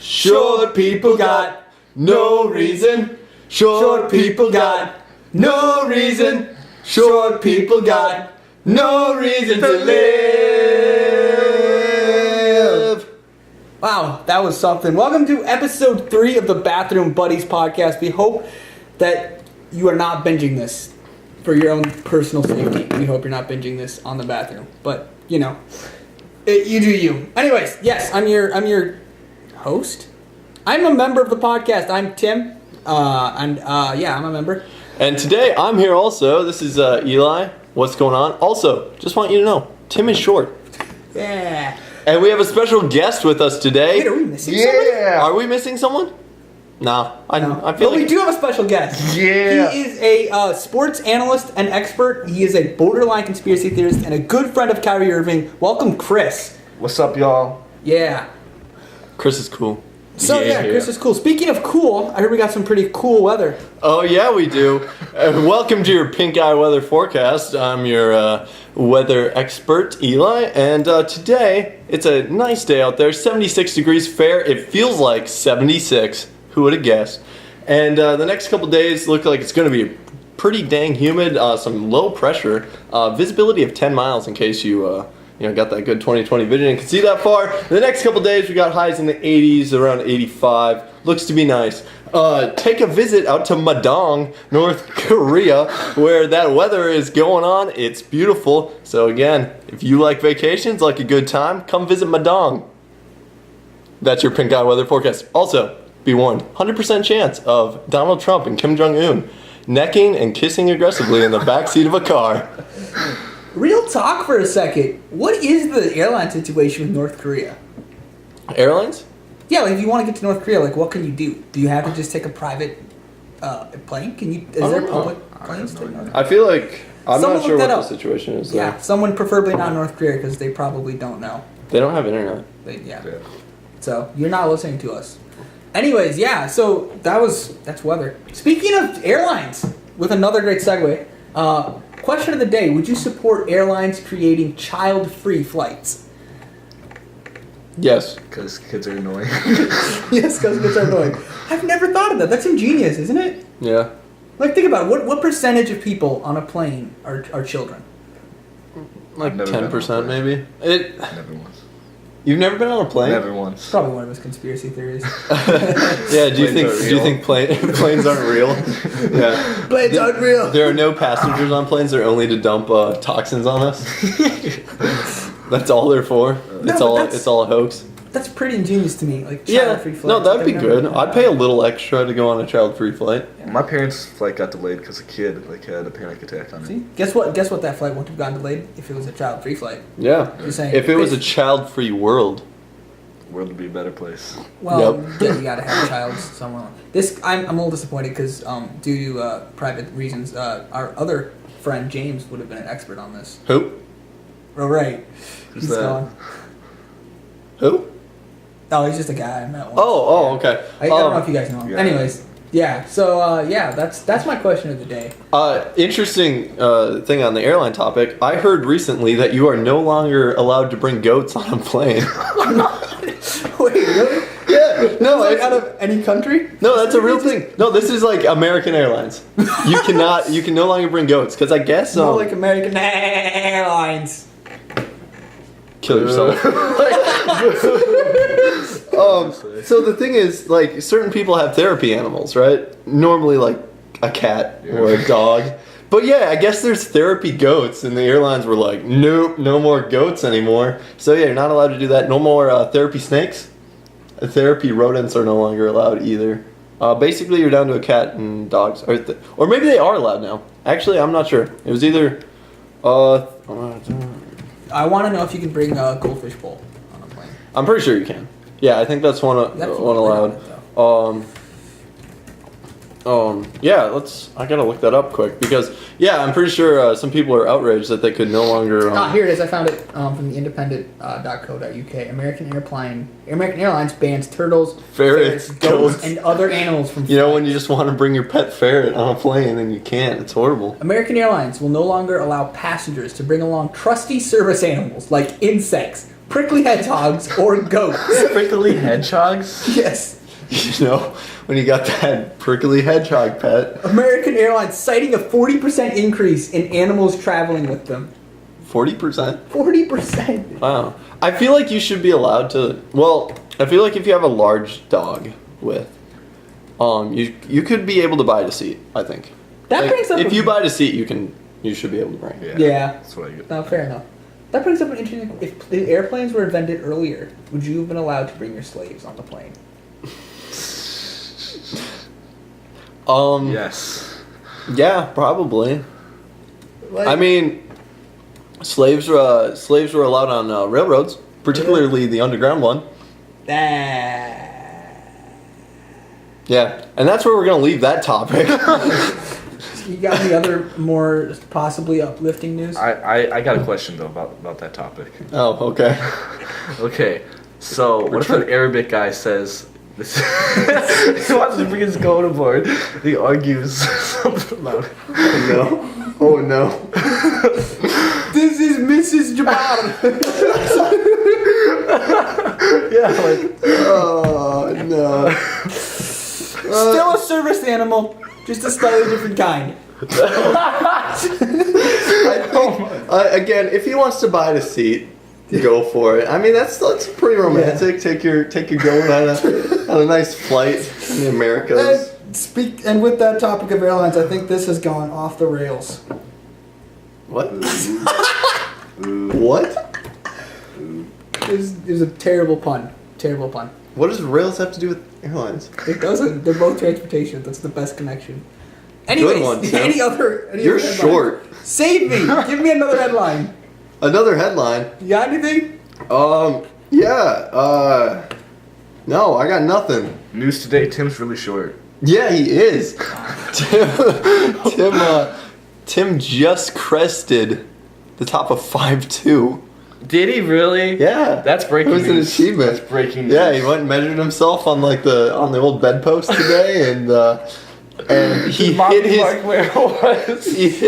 Short people got no reason. Short people got no reason. Short people got no reason to live. Wow, that was something. Welcome to episode 3 of the Bathroom Buddies podcast. We hope that you are not binging this for your own personal safety. We hope you're not binging this on the bathroom. But, you know, you do you. Anyways, yes, I'm your host. I'm a member of the podcast. I'm Tim. I'm a member. And today I'm here also. This is Eli. What's going on? Also, just want you to know, Tim is short. Yeah. And we have a special guest with us today. Wait, are we missing somebody? Are we missing someone? No. I feel like we do have a special guest. Yeah. He is a sports analyst and expert. He is a borderline conspiracy theorist and a good friend of Kyrie Irving. Welcome, Chris. What's up, y'all? Yeah. Chris is cool. So Chris is cool. Speaking of cool, I heard we got some pretty cool weather. Oh yeah, we do. Welcome to your pink eye weather forecast. I'm your weather expert, Eli, and today it's a nice day out there. 76 degrees fair. It feels like 76. Who would have guessed? And the next couple days look like it's going to be pretty dang humid. Some low pressure. Visibility of 10 miles in case you got that good 20/20 vision and can see that far. The next couple days we got highs in the 80s, around 85. Looks to be nice. Take a visit out to Madong, North Korea, where that weather is going on. It's beautiful. So again, if you like vacations, like a good time, come visit Madong. That's your pink eye weather forecast. Also, be warned, 100% chance of Donald Trump and Kim Jong-un necking and kissing aggressively in the backseat of a car. Real talk for a second. What is the airline situation with North Korea? Airlines? Yeah, like if you want to get to North Korea, like what can you do? Do you have to just take a private plane? Is there public planes to North Korea? I feel like I'm Someone not sure look what that the up. situation is. Yeah, There. someone preferably not North Korea because they probably don't know. They don't have internet. Yeah. So you're not listening to us. Anyways, yeah. So that's weather. Speaking of airlines, with another great segue. Question of the day: would you support airlines creating child-free flights? Yes. Because kids are annoying. Yes, because kids are annoying. I've never thought of that. That's ingenious, isn't it? Yeah. Like, think about it. What percentage of people on a plane are children? Like I've never been on a 10% plane. maybe. Never once. You've never been on a plane? Never It's once. probably one of his conspiracy theories. Yeah. Do you Planes think aren't real. planes aren't real? Yeah. Planes aren't real. There are no passengers on planes. They're only to dump toxins on us. That's all they're for. It's all a hoax. That's pretty ingenious to me. Like Yeah. child-free flights. No, that'd be I've never good. done I'd that. pay a little extra to go on a child-free flight. My parents' flight got delayed because a kid had a panic attack on See, it. guess what? That flight wouldn't have gotten delayed if it was a child-free flight. Yeah. You're saying If it was a child-free world. The world would be a better place. Well, Yep. yeah, you gotta have a child somewhere. I'm a little disappointed because due to private reasons, our other friend James would have been an expert on this. Who? Oh right, Who's he's that? gone. Who? Oh, he's just a guy I met once. Oh, okay. I don't know if you guys know him. yeah. Anyways, yeah. So that's my question of the day. Interesting thing on the airline topic. I heard recently that you are no longer allowed to bring goats on a plane. Wait, really? Yeah. No, Like it's, out of any country? no, that's a real thing. No, this is like American Airlines. You can no longer bring goats because I guess More like American Airlines. kill yourself. So the thing is, like, certain people have therapy animals, right? Normally, like a cat or a dog. But yeah, I guess there's therapy goats, and the airlines were like, nope, no more goats anymore. So yeah, you're not allowed to do that. No more therapy snakes. Therapy rodents are no longer allowed either. Basically, you're down to a cat and dogs, or maybe they are allowed now. Actually, I'm not sure. It was either. I want to know if you can bring a goldfish bowl on a plane. I'm pretty sure you can. Yeah, I think that's one allowed. Yeah, I gotta look that up quick because I'm pretty sure some people are outraged that they could no longer. Here it is. I found it from the independent.co.uk. American Airlines bans turtles, Ferrets, goats, goats. and other animals from. You know when you just want to bring your pet ferret on a plane and you can't. It's horrible. American Airlines will no longer allow passengers to bring along trusty service animals like insects, prickly hedgehogs, or goats? Prickly hedgehogs? Yes. You know, when you got that prickly hedgehog pet. American Airlines citing a 40% increase in animals traveling with them. 40%? 40%. Wow. I feel like you should be allowed to. Well, I feel like if you have a large dog with, you could be able to buy a seat. I think. That Like, brings up. if you buy a seat, you should be able to bring. Yeah. That's what I get. No, fair enough. That brings up an interesting. If the airplanes were invented earlier, would you have been allowed to bring your slaves on the plane? Yes. Yeah, probably. Like, I mean, slaves were allowed on railroads, particularly the underground one. Yeah, and that's where we're gonna leave that topic. You got any other more possibly uplifting news? I got a question though about that topic. Oh, okay. Okay, so what if an Arabic guy says this, he wants to bring his goat aboard? He argues something about it. Oh no! Oh no! This is Mrs. Jabbar. Yeah, like Oh no! Still a service animal, just a slightly different kind. Again, if he wants to buy the seat, go for it. I mean, that's pretty romantic. Take your goat on a nice flight in the Americas. And with that topic of airlines, I think this has gone off the rails. What? What? It was a terrible pun. Terrible pun. What does rails have to do with airlines? It doesn't. They're both transportation. That's the best connection. Anyways, Good one, Tim. any other You're headlines? short. Save me. Give me another headline. Another headline. You got anything? Yeah. No, I got nothing. news today. Tim's really short. Yeah, he is. Tim just crested the top of 5'2". Did he really? Yeah, That's breaking It was an news. achievement. That's breaking news. Yeah, he went and measured himself on on the old bedpost today, and he hit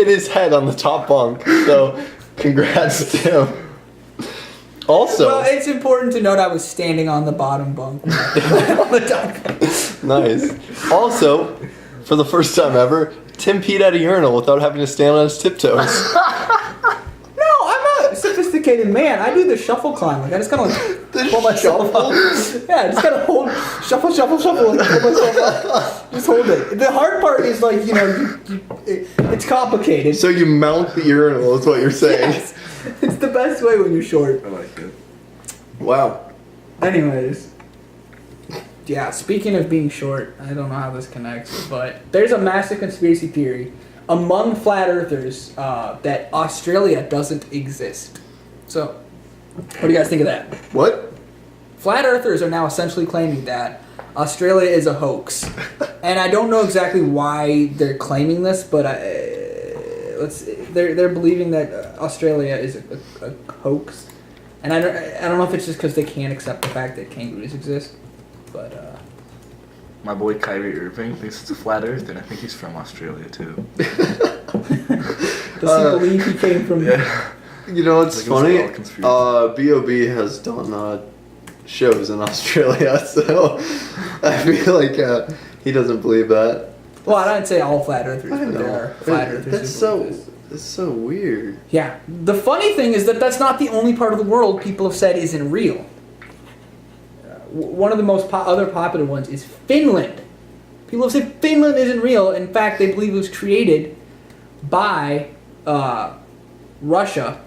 his head on the top bunk. So, congrats, Tim. Also, Well, it's important to note I was standing on the bottom bunk. On the top bunk. nice. Also, for the first time ever, Tim peed at a urinal without having to stand on his tiptoes. No, I'm a sophisticated man. I do the shuffle climb. Like I just kind of like pull myself up. Yeah, I just gotta hold shuffle, like pull myself up. Just hold it. The hard part is like it's complicated. So you mount the urinal, is what you're saying. Yes. It's the best way when you're short. I like it. Wow. Anyways. Yeah, speaking of being short, I don't know how this connects, but there's a massive conspiracy theory among flat earthers that Australia doesn't exist. So, what do you guys think of that? What? Flat earthers are now essentially claiming that Australia is a hoax. And I don't know exactly why they're claiming this, but they're believing that Australia is a hoax. And I don't know if it's just because they can't accept the fact that kangaroos exist, but My boy Kyrie Irving thinks it's a flat Earth, and I think he's from Australia too. does he believe he came from? Yeah. You know, it's Like funny. it was all conspiracy. B.O.B. has done shows in Australia, so I feel like he doesn't believe that. Well, I didn't say all flat earthers, I but there know. are flat earthers. That's so weird. Yeah. The funny thing is that that's not the only part of the world people have said isn't real. One of the most other popular ones is Finland. People have said Finland isn't real. In fact, they believe it was created by Russia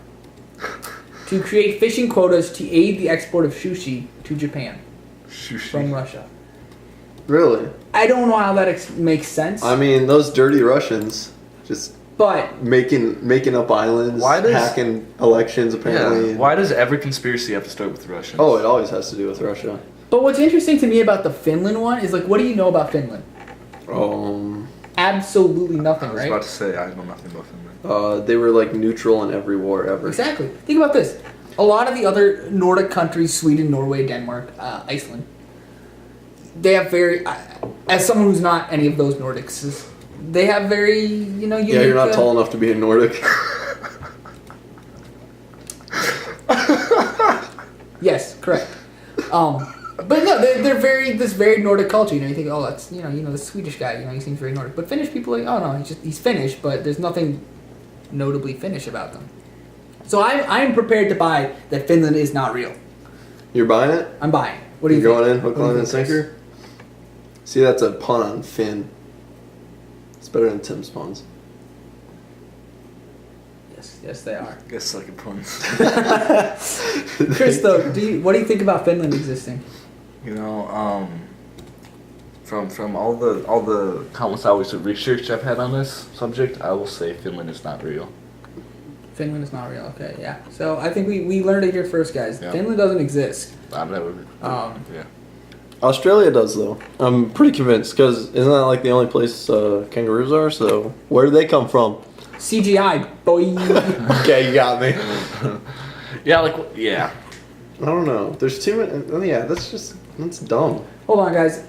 to create fishing quotas to aid the export of sushi to Japan from Russia. Really? I don't know how that makes sense. I mean, those dirty Russians just but making up islands, hacking elections apparently. Yeah. Why does every conspiracy have to start with Russians? Oh, it always has to do with Russia. But what's interesting to me about the Finland one is like, what do you know about Finland? Absolutely nothing, I was right? about to say I know nothing about Finland. They were like neutral in every war ever. Exactly. Think about this. A lot of the other Nordic countries, Sweden, Norway, Denmark, Iceland, they have very, as someone who's not any of those Nordics, they have very, unique... Yeah, you're not tall enough to be a Nordic. But no, they're very Nordic culture. You think, oh, that's the Swedish guy. He seems very Nordic. But Finnish people, oh no, he's Finnish, but there's nothing notably Finnish about them. So I'm prepared to buy that Finland is not real. You're buying it? I'm buying. What do you You're think? going in, hook, line, and sinker? See, that's a pun on Finn. It's better than Tim's puns. Yes, they are. I guess sucking puns. Chris, though, what do you think about Finland existing? From all the countless hours of research I've had on this subject, I will say Finland is not real. Finland is not real. Okay, yeah. So I think we learned it here first, guys. Yeah. Finland doesn't exist. I've never. Yeah. Australia does, though. I'm pretty convinced, because isn't that like the only place kangaroos are? So where do they come from? CGI, boy. Okay, you got me. Yeah, I don't know. There's too many. Oh, yeah, that's dumb. Hold on, guys.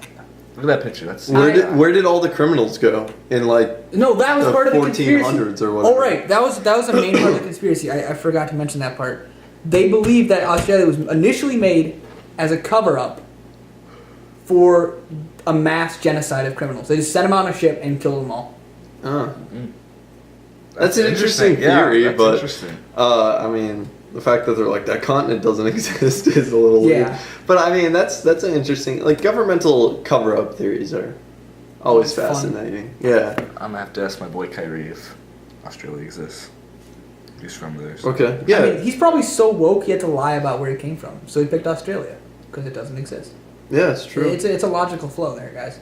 Look at that picture. That's Where did all the criminals go in No, that was the part of the conspiracy. 1400s or whatever? Oh, right. That was a main part of the conspiracy. I forgot to mention that part. They believe that Australia was initially made as a cover-up for a mass genocide of criminals. They just sent them on a ship and killed them all. That's an interesting theory, that's but interesting. I mean, the fact that they're like that continent doesn't exist is a little weird. But I mean, that's an interesting, like, governmental cover-up theories are always It's fun. fascinating. Yeah. I'm gonna have to ask my boy Kyrie if Australia exists. He's from there. So. Okay. Yeah. I mean, he's probably so woke he had to lie about where he came from. So he picked Australia because it doesn't exist. Yeah, it's true. It's a logical flow there, guys.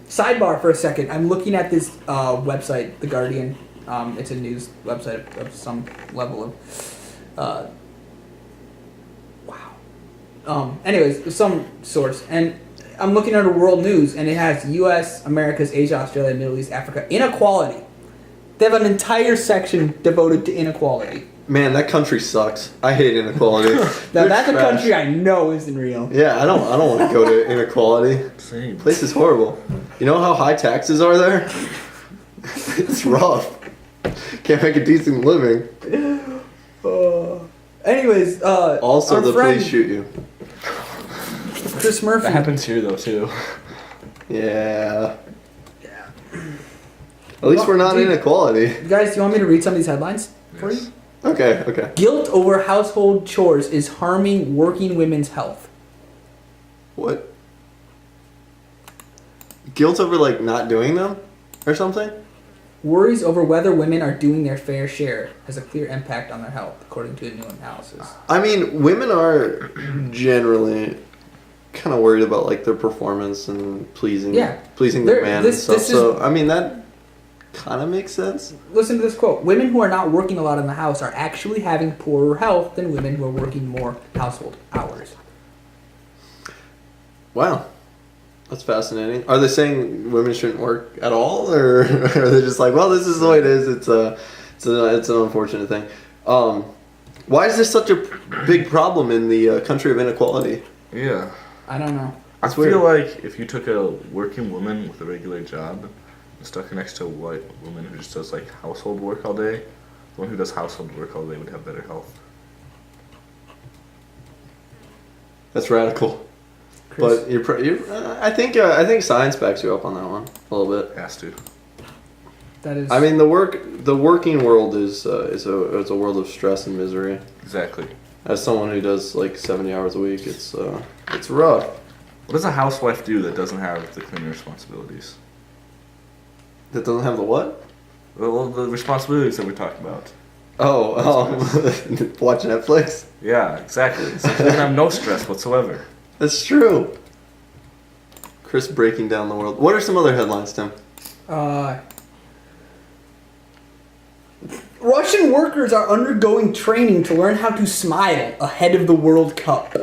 Sidebar for a second. I'm looking at this website, The Guardian. It's a news website of some level of... wow. Anyways, some source. And I'm looking at a world news, and it has U.S., Americas, Asia, Australia, Middle East, Africa. Inequality. They have an entire section devoted to inequality. Man, that country sucks. I hate inequality. Now They're that's trash. a country I know isn't real. Yeah, I don't want to go to inequality. Same. Place is horrible. You know how high taxes are there? It's rough. Can't make a decent living. Anyways, Also, our the friend police shoot you. Chris Murphy. That happens here though too. Yeah. At least we're not Dude. inequality. Guys, do you want me to read some of these headlines for you? Okay. Guilt over household chores is harming working women's health. What? Guilt over, like, not doing them? Or something? Worries over whether women are doing their fair share has a clear impact on their health, according to a new analysis. I mean, women are generally kind of worried about, like, their performance and pleasing their man and stuff. So, I mean, that kind of makes sense. Listen to this quote. Women who are not working a lot in the house are actually having poorer health than women who are working more household hours. Wow. That's fascinating. Are they saying women shouldn't work at all? Or are they just like, well, this is the way it is. It's an unfortunate thing. Why is this such a big problem in the country of inequality? Yeah. I don't know. I feel like if you took a working woman with a regular job and stuck her next to a white woman who just does like household work all day, the one who does household work all day would have better health. That's radical. Chris? But I think science backs you up on that one a little bit. Has to. That is. I mean, the working world is a world of stress and misery. Exactly. As someone who does like 70 hours a week, it's rough. What does a housewife do that doesn't have the cleaning responsibilities? That doesn't have the what? Well, the responsibilities that we're talking about. Watch Netflix. Yeah, exactly. So they don't have no stress whatsoever. That's true. Chris breaking down the world. What are some other headlines, Tim? Russian workers are undergoing training to learn how to smile ahead of the World Cup.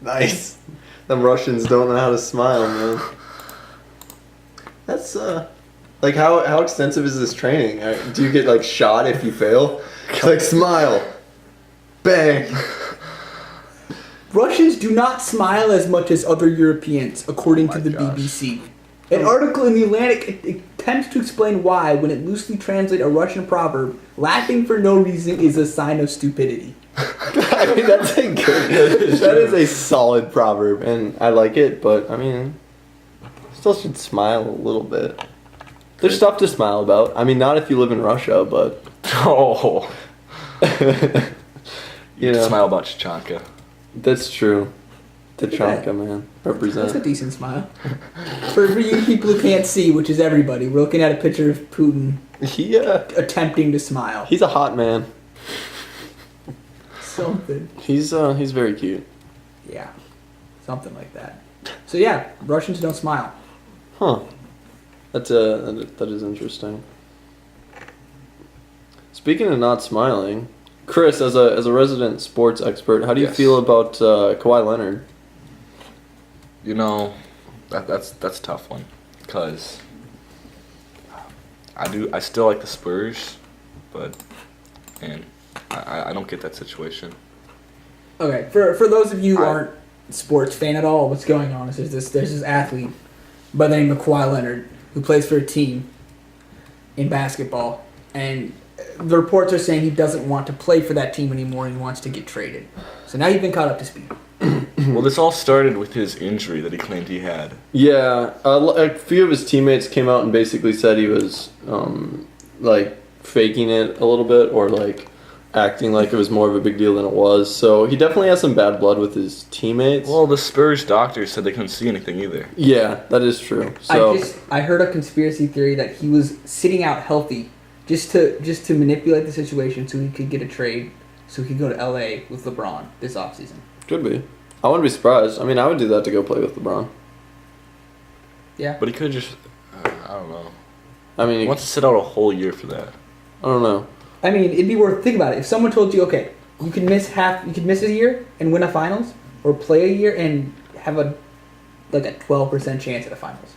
Nice. Them Russians don't know how to smile, man. That's like how extensive is this training? Do you get like shot if you fail? It's like smile, bang. Russians do not smile as much as other Europeans, according to the BBC. An article in The Atlantic attempts to explain why, when it loosely translates a Russian proverb, laughing for no reason is a sign of stupidity. I mean, that's a good. That is a solid proverb, and I like it. But I mean, still should smile a little bit. There's stuff to smile about. I mean, not if you live in Russia, but Oh. you know, Smile about Chichanka. that's true. at Tachanka, that. man, That's a represent. decent smile. For you people who can't see, which is everybody, we're looking at a picture of Putin He, attempting to smile. he's a hot man. Something. He's very cute. Yeah. Something like that. So yeah, Russians don't smile. Huh. That is interesting. Speaking of not smiling, Chris, as a resident sports expert, how do you Yes. feel about Kawhi Leonard? You know, that's a tough one, because I still like the Spurs, but man, I don't get that situation. Okay, for those of you who I- aren't sports fan at all, what's going on is there's this athlete by the name of Kawhi Leonard who plays for a team in basketball, and the reports are saying he doesn't want to play for that team anymore and he wants to get traded. So now you've been caught up to speed. Well, this all started with his injury that he claimed he had. Yeah, a few of his teammates came out and basically said he was like faking it a little bit, or like acting like it was more of a big deal than it was. So he definitely has some bad blood with his teammates. Well, the Spurs doctors said they couldn't see anything either. Yeah, that is true. So I heard a conspiracy theory that he was sitting out healthy just to manipulate the situation so he could get a trade, so he could go to LA with LeBron this offseason. could be. I wouldn't be surprised. I mean, I would do that to go play with LeBron. Yeah. But he could just, I don't know. I mean, He wants to sit out a whole year for that. I don't know. I mean, it'd be worth think about it. If someone told you, okay, you could miss a year and win a finals, or play a year and have a 12% chance at a finals.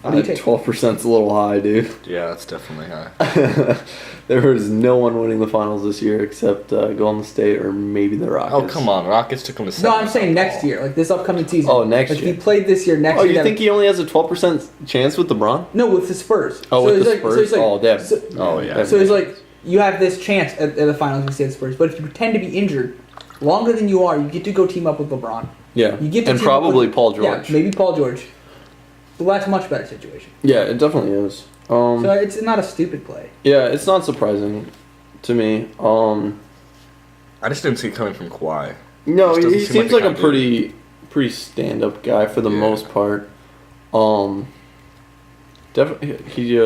What do you take? 12%'s a little high, dude. Yeah, that's definitely high. There was no one winning the finals this year except Golden State or maybe the Rockets. Oh, come on. Rockets took him to No, seven. I'm saying next year, like this upcoming season. Oh, next like year. If he played this year, next Oh, year. you think he only has a 12% chance with LeBron? No, with the Spurs. Oh, with the Spurs? he's Oh, yeah. Oh, yeah. So he's like, you have this chance at the finals if you stay at Spurs, but if you pretend to be injured longer than you are, you get to go team up with LeBron. Yeah. You get to And team up probably with- Paul George. Yeah, maybe Paul George. But that's a much better situation. Yeah, it definitely is. So it's not a stupid play. Yeah, it's not surprising to me. I just didn't see it coming from Kawhi. No, Just doesn't he seem seems like like the a kind of pretty stand-up guy for the Yeah. most part. Definitely, he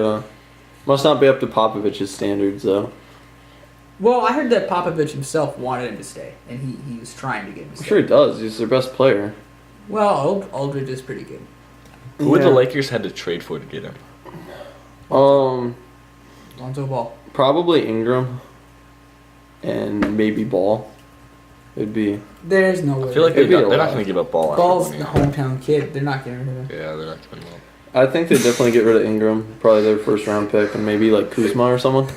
must not be up to Popovich's standards though. Well, I heard that Popovich himself wanted him to stay, and he was trying to get him to I'm stay. sure he does. He's their best player. Well, Aldridge is pretty good. Who would the Yeah. Lakers had to trade for to get him? Lonzo Ball. Probably Ingram and maybe Ball. It'd be There's no way. I feel like It'd they're be not a going lot. to give up Ball. Ball's after the winning. hometown kid. They're not getting rid of him. Yeah, they're not giving him up. I think they definitely get rid of Ingram, probably their first round pick, and maybe like Kuzma or someone.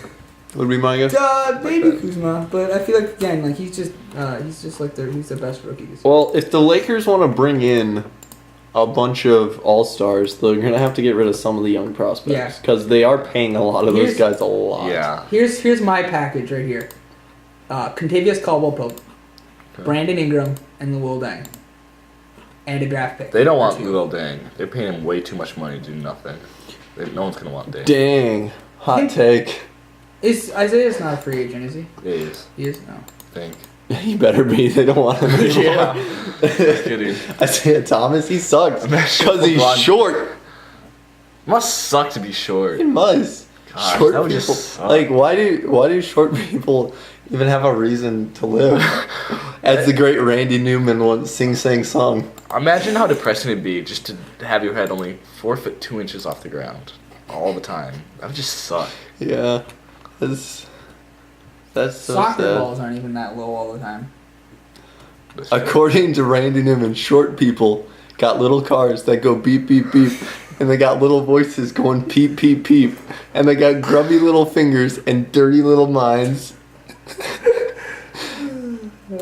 Would be my guess. Maybe that. Kuzma, but I feel like again, like he's just like he's the best rookie this year. Well, if the Lakers want to bring in a bunch of all-stars, they're going to have to get rid of some of the young Yeah. prospects because they are paying a lot of those Here's- guys a lot. Yeah. Here's my package right here. Contavious Caldwell-Pope, Brandon Ingram, and Lil Deng, and a draft pick. They don't want Or two. Lil Deng. They're paying him way too much money to do nothing. No one's going to want Deng. Dang. Hot take. Is Isaiah's not a free agent, is he? It is. He is? No. I think. He better be. They don't want him anymore. Yeah. Kidding. Isaiah Thomas, he sucks Imagine because he's LeBron- short. Must suck to be short. He must. Gosh, Short that would people, just suck. like why do short people even have a reason to live? As the great Randy Newman once sang song. Imagine how depressing it'd be just to have your head only 4 foot 2 inches off the ground all the time. That would just suck. Yeah, that's so Soccer sad. balls aren't even that low all the time. That's fair. According to Randy Newman, short people got little cars that go beep beep beep, and they got little voices going peep peep peep, and they got grubby little fingers and dirty little minds.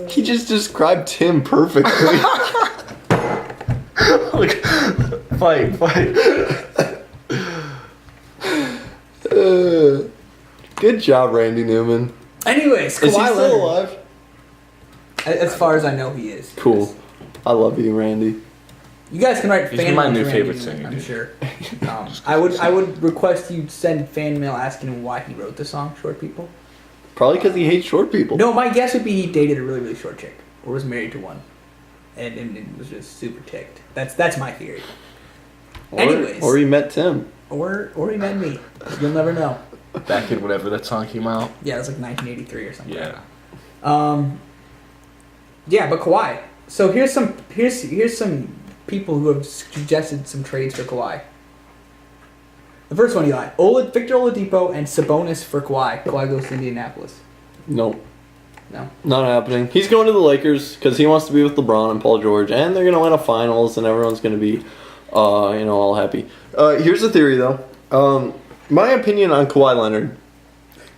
He just described Tim perfectly. Like, fight. Good job, Randy Newman. Anyways, Is he Kawhi still Leonard. alive? As far as I know, he is. Cool. I love you, Randy. You guys can write He's fan my mail new to Randy, favorite singer, I'm dude. sure. I would request you send fan mail asking him why he wrote the song "Short People." Probably because he hates short people. No, my guess would be he dated a really, really short chick, or was married to one, and was just super ticked. That's my theory. Anyways. Or he met Tim. Or he met me. You'll never know. Back in whenever that song came out. Yeah, it was like 1983 or something. Yeah. Yeah, but Kawhi. So here's some people who have suggested some trades for Kawhi. The first one, Eli. Victor Oladipo and Sabonis for Kawhi. Kawhi goes to Indianapolis. Nope. No. Not happening. He's going to the Lakers because he wants to be with LeBron and Paul George, and they're going to win a finals, and everyone's going to be, all happy. Here's the theory, though. My opinion on Kawhi Leonard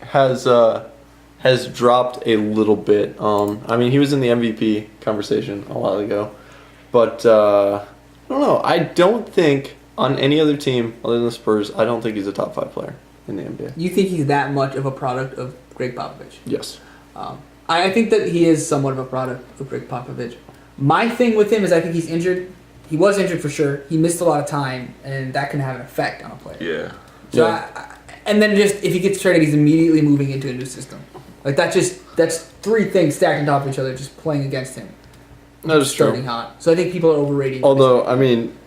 has dropped a little bit. I mean, he was in the MVP conversation a while ago, but I don't know. I don't think on any other team other than the Spurs, I don't think he's a top 5 player in the NBA. You think he's that much of a product of Greg Popovich? Yes. I think that he is somewhat of a product of Greg Popovich. My thing with him is I think he's injured. He was injured for sure. He missed a lot of time, and that can have an effect on a player. Yeah. So Yeah. and then just if he gets traded, he's immediately moving into a new system. Like that's 3 things stacked on top of each other, just playing against him. That is true. Starting hot. So I think people are overrating him. Although, I mean,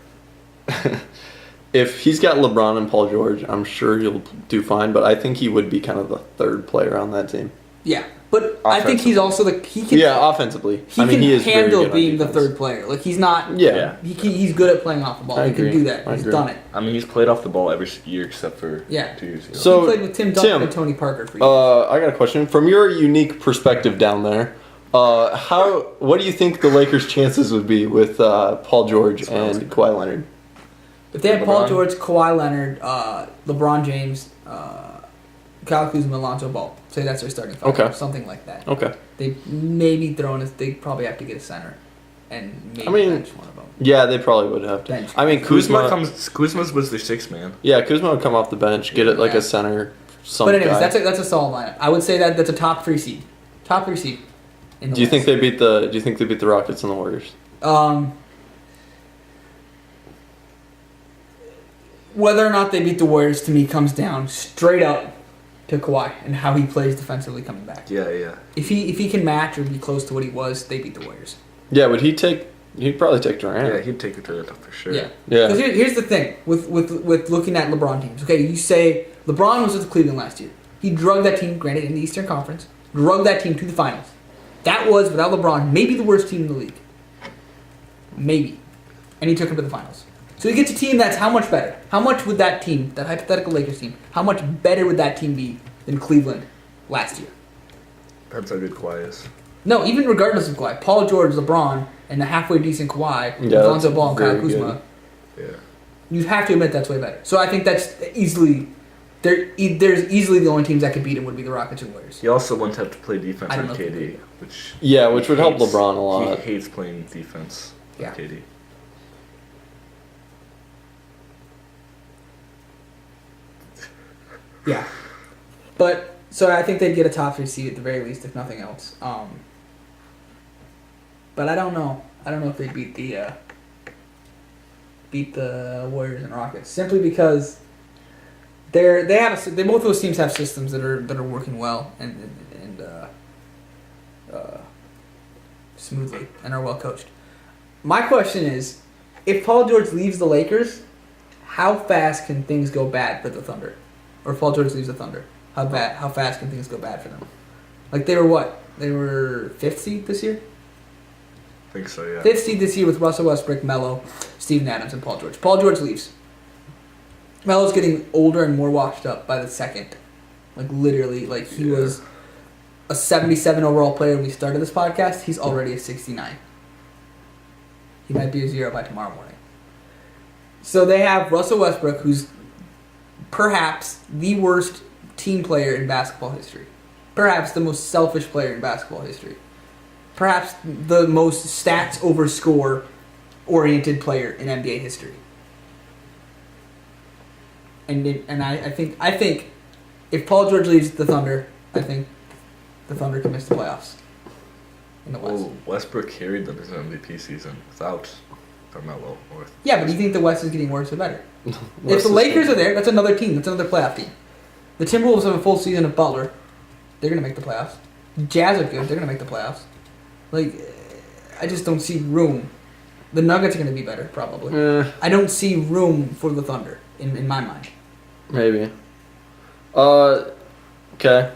if he's got LeBron and Paul George, I'm sure he'll do fine. But I think he would be kind of the 3rd player on that team. Yeah, but I think he's also he can. Yeah, offensively. He I mean, can he is very handle good on being the defense. 3rd player. Like he's not. Yeah. He's good at playing off the ball. I He can agree. do that. I He's agree. done it. I mean, he's played off the ball every year except for 2 years ago. So- He played with Tim Duncan Tim, and Tony Parker for years. I got a question from your unique perspective down there. What do you think the Lakers' chances would be with Paul George and Kawhi Leonard? If they had Paul LeBron? George, Kawhi Leonard, LeBron James, Kyle Kuzma, Alonzo Ball. Say that's their starting five. Okay. Something like that. Okay. They maybe they probably have to get a center, and maybe I mean, bench one of them. Yeah, they probably would have to. Bench. I mean, Kuzma. Kuzma was the 6th man. Yeah, Kuzma would come off the bench, get it like Yeah. a center. Some But anyways, guy. that's a solid lineup. I would say that's a top 3 seed. Top 3 seed. In the Do you think West. they beat the Rockets and the Warriors? Whether or not they beat the Warriors to me comes down straight up to Kawhi and how he plays defensively coming back. Yeah, yeah. If he can match or be close to what he was, they beat the Warriors. Yeah, would he take? He'd probably take Durant. Yeah, he'd take it to the top for sure. Yeah. Yeah. Because here's the thing with looking at LeBron teams. Okay, you say LeBron was with Cleveland last year. He drugged that team, granted in the Eastern Conference, drugged that team to the finals. That was, without LeBron, maybe the worst team in the league. Maybe. And he took him to the finals. So he gets a team that's how much better? How much would that team, that hypothetical Lakers team, how much better would that team be than Cleveland last year? Depends how good Kawhi is. No, even regardless of Kawhi. Paul George, LeBron, and a halfway decent Kawhi, Yeah, Lonzo that's Ball, and Kyle very Kuzma. Yeah. You have to admit that's way better. So I think that's easily... There's easily the only teams that could beat him would be the Rockets and Warriors. He also wouldn't have to play defense I don't on know if he KD, could. which Which would help hates- LeBron a lot. He hates playing defense Yeah. on KD. Yeah. But, so I think they'd get a top 3 seed at the very least, if nothing else. But I don't know. I don't know if they beat the Warriors and Rockets. Simply because they both those teams have systems that are working well and smoothly and are well coached. My question is, if Paul George leaves the Lakers, how fast can things go bad for the Thunder? Or if Paul George leaves the Thunder, how fast can things go bad for them? Like they were what? They were 5th seed this year? I think so, yeah. 5th seed this year with Russell Westbrook, Melo, Steven Adams, and Paul George. Paul George leaves. Melo's getting older and more washed up by the second. Like literally, like he was a 77 overall player when we started this podcast. He's already a 69. He might be a 0 by tomorrow morning. So they have Russell Westbrook, who's perhaps the worst team player in basketball history. Perhaps the most selfish player in basketball history. Perhaps the most stats over score oriented player in NBA history. And I think if Paul George leaves the Thunder, I think the Thunder can miss the playoffs. in the West. Well, Westbrook carried them his MVP season without Carmelo. Yeah, but do you think the West is getting worse or better? If West the is Lakers good. are there, that's another team. That's another playoff team. The Timberwolves have a full season of Butler. They're going to make the playoffs. The Jazz are good. They're going to make the playoffs. Like, I just don't see room. The Nuggets are going to be better, probably. I don't see room for the Thunder, in my mind. Maybe. Okay.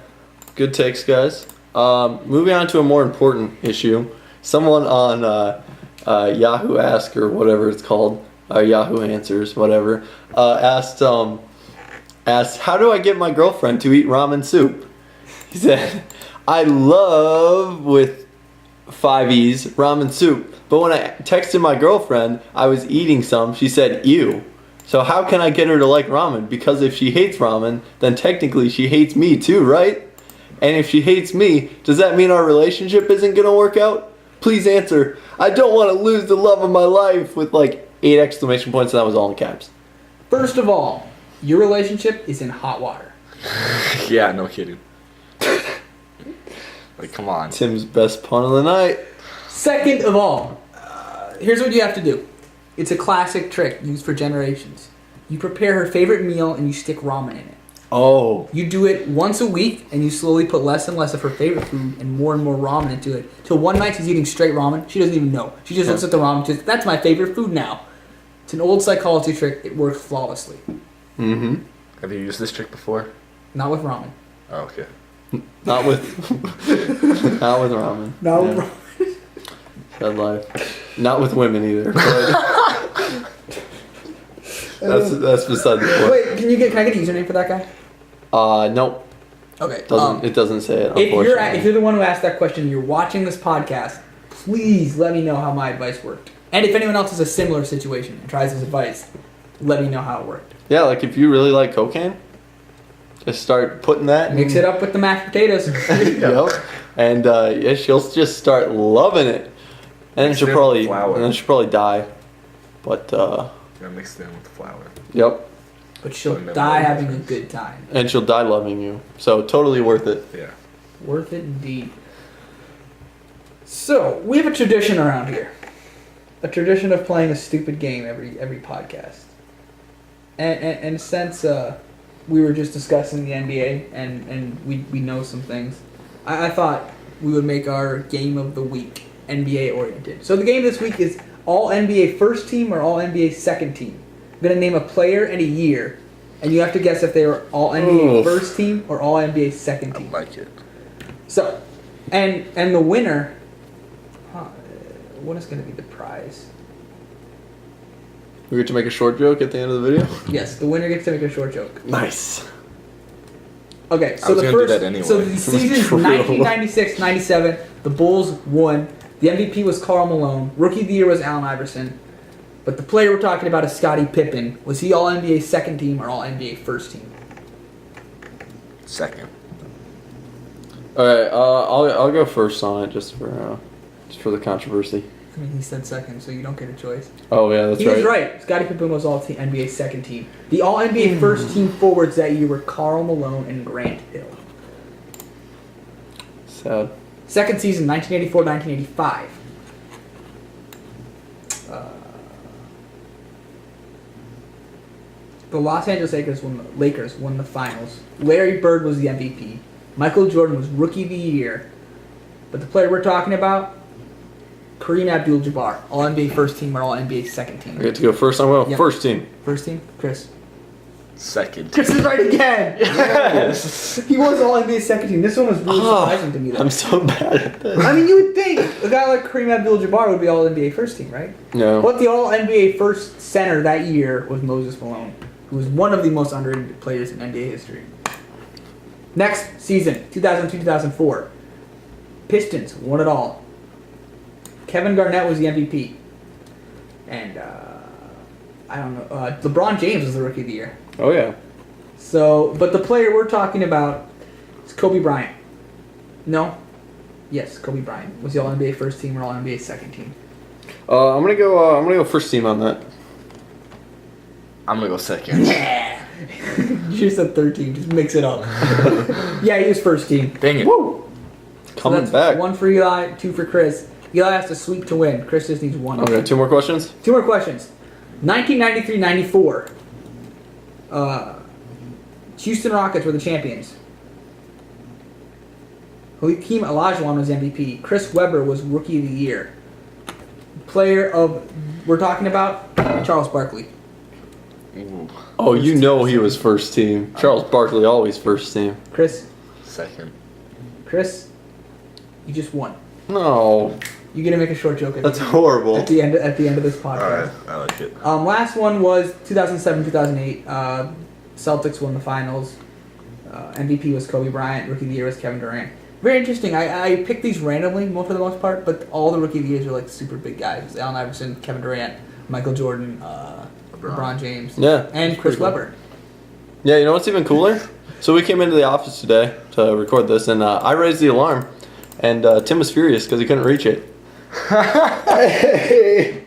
Good takes, guys. Moving on to a more important issue. Someone on Yahoo Ask or whatever it's called, Yahoo Answers, whatever, asked, how do I get my girlfriend to eat ramen soup? He said, I love, with 5 E's, ramen soup. But when I texted my girlfriend I was eating some, she said, ew. So how can I get her to like ramen? Because if she hates ramen, then technically she hates me too, right? And if she hates me, does that mean our relationship isn't going to work out? Please answer. I don't want to lose the love of my life, with like 8 exclamation points, and that was all in caps. First of all, your relationship is in hot water. Yeah, no kidding. Like, come on. Tim's best pun of the night. Second of all, here's what you have to do. It's a classic trick used for generations. You prepare her favorite meal and you stick ramen in it. Oh. You do it once a week and you slowly put less and less of her favorite food and more ramen into it. Till one night she's eating straight ramen. She doesn't even know. She just looks at the ramen and says, that's my favorite food now. It's an old psychology trick. It works flawlessly. Mm-hmm. Have you used this trick before? Not with ramen. Oh, okay. Not with not with ramen. Not with Yeah. ramen. Bad life. Not with women either. But that's beside the point. Wait, can I get a username for that guy? Nope. Okay. It doesn't say it. If Unfortunately. you're the one who asked that question, you're watching this podcast, please let me know how my advice worked. And if anyone else has a similar situation and tries this advice, let me know how it worked. Yeah, like if you really like cocaine, just start putting that. Mix it up with the mashed potatoes. Yep. And yeah, she'll just start loving it, and then Mix she'll it in probably with flour. die. But Yeah, mix it in with flour. yep, But she'll Putting them die in having a difference. good time. and she'll die loving you. So totally worth it. Yeah. Worth it indeed. So, we have a tradition around here. A tradition of playing a stupid game every podcast. And since we were just discussing the NBA and we know some things, I thought we would make our game of the week NBA oriented. So the game this week is all NBA first team or all NBA second team. I'm going to name a player and a year, and you have to guess if they were all NBA Oof. first team or all NBA second I team. like it. So, and the winner, what is going to be the prize? We get to make a short joke at the end of the video. Yes, the winner gets to make a short joke. Nice. Okay, I so was the gonna do first, that anyway. so the season's True. 1996-97. The Bulls won. The MVP was Karl Malone. Rookie of the year was Allen Iverson. But the player we're talking about is Scottie Pippen. Was he all NBA second team or all NBA first team? Second. All right, I'll go first on it just for the controversy. I mean, he said second, so you don't get a choice. Oh yeah, that's He right. was right. Scottie Pippen was all NBA second team. The all NBA first team forwards that year were Karl Malone and Grant Hill. Sad. Second season, 1984-1985. The Los Angeles Lakers won the finals. Larry Bird was the MVP. Michael Jordan was Rookie of the Year. But the player we're talking about, Kareem Abdul-Jabbar, all NBA first team or all NBA second I team. get to go first. I'm going Yep. first team. First team, Chris. Second. Chris is right again. Yes. He was all NBA second team. This one was really surprising to me. Though. I'm so bad at this. I mean, you would think a guy like Kareem Abdul-Jabbar would be all NBA first team, right? No. But the all NBA first center that year was Moses Malone, who was one of the most underrated players in NBA history. Next season, 2002-2004, Pistons won it all. Kevin Garnett was the MVP. And, I don't know, LeBron James was the Rookie of the Year. Oh yeah. So, but the player we're talking about is Kobe Bryant. No? Yes, Kobe Bryant. Was he all NBA first team or all NBA second team? I'm gonna go first team on that. I'm gonna go second. Yeah. You just said third team. Just mix it up. Yeah, he was first team. Dang it. Woo. Coming that's back. 1 for Eli, 2 for Chris. Eli has to sweep to win. Chris just needs 1. Okay, 2 more questions? 2 more questions. 1993-94. Houston Rockets were the champions. Hakeem Olajuwon was MVP. Chris Webber was Rookie of the Year. We're talking about Charles Barkley. Oh, you know he was first team. Charles Barkley always first team. Chris, Second. you just won. No, You get to make a short joke that's horrible. at the end of this podcast. Alright, I like it. Last one was 2007-2008. Celtics won the finals. MVP was Kobe Bryant. Rookie of the Year was Kevin Durant. Very interesting. I picked these randomly for the most part, but all the Rookie of the Years are like super big guys. Allen Iverson, Kevin Durant, Michael Jordan, LeBron James, Yeah, and that's Chris pretty cool. Webber. Yeah, you know what's even cooler? So we came into the office today to record this, and I raised the alarm, and Tim was furious because he couldn't reach it. Hey.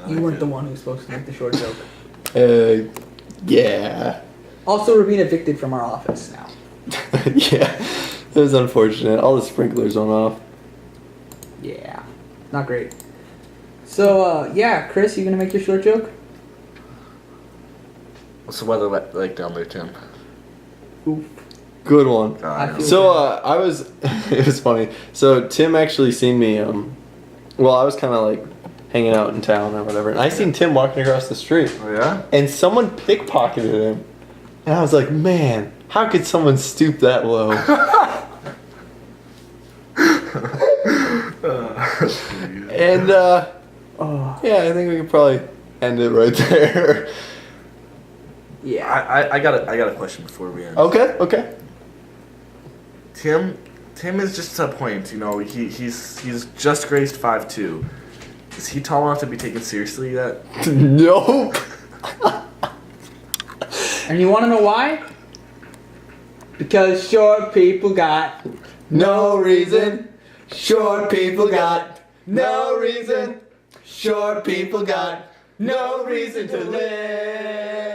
You weren't the one who was supposed to make the short joke. Yeah. Also, we're being evicted from our office now. Yeah, it was unfortunate. All the sprinklers went off. Yeah, not great. So, Chris, you gonna make your short joke? What's the weather like down there, Tim? Oof. Good one. I feel So I was, it was funny. So Tim actually seen me. Well, I was kind of like hanging out in town or whatever, and I seen Tim walking across the street, Oh yeah? and someone pickpocketed him, and I was like, man, how could someone stoop that low? And yeah, I think we could probably end it right there. Yeah. I got a question before we end. Okay. Tim is just at a point, you know, he's just graced 5'2". Is he tall enough to be taken seriously yet? Nope. And you want to know why? Because short people got No reason. Short people got no reason. Short people got no reason to live.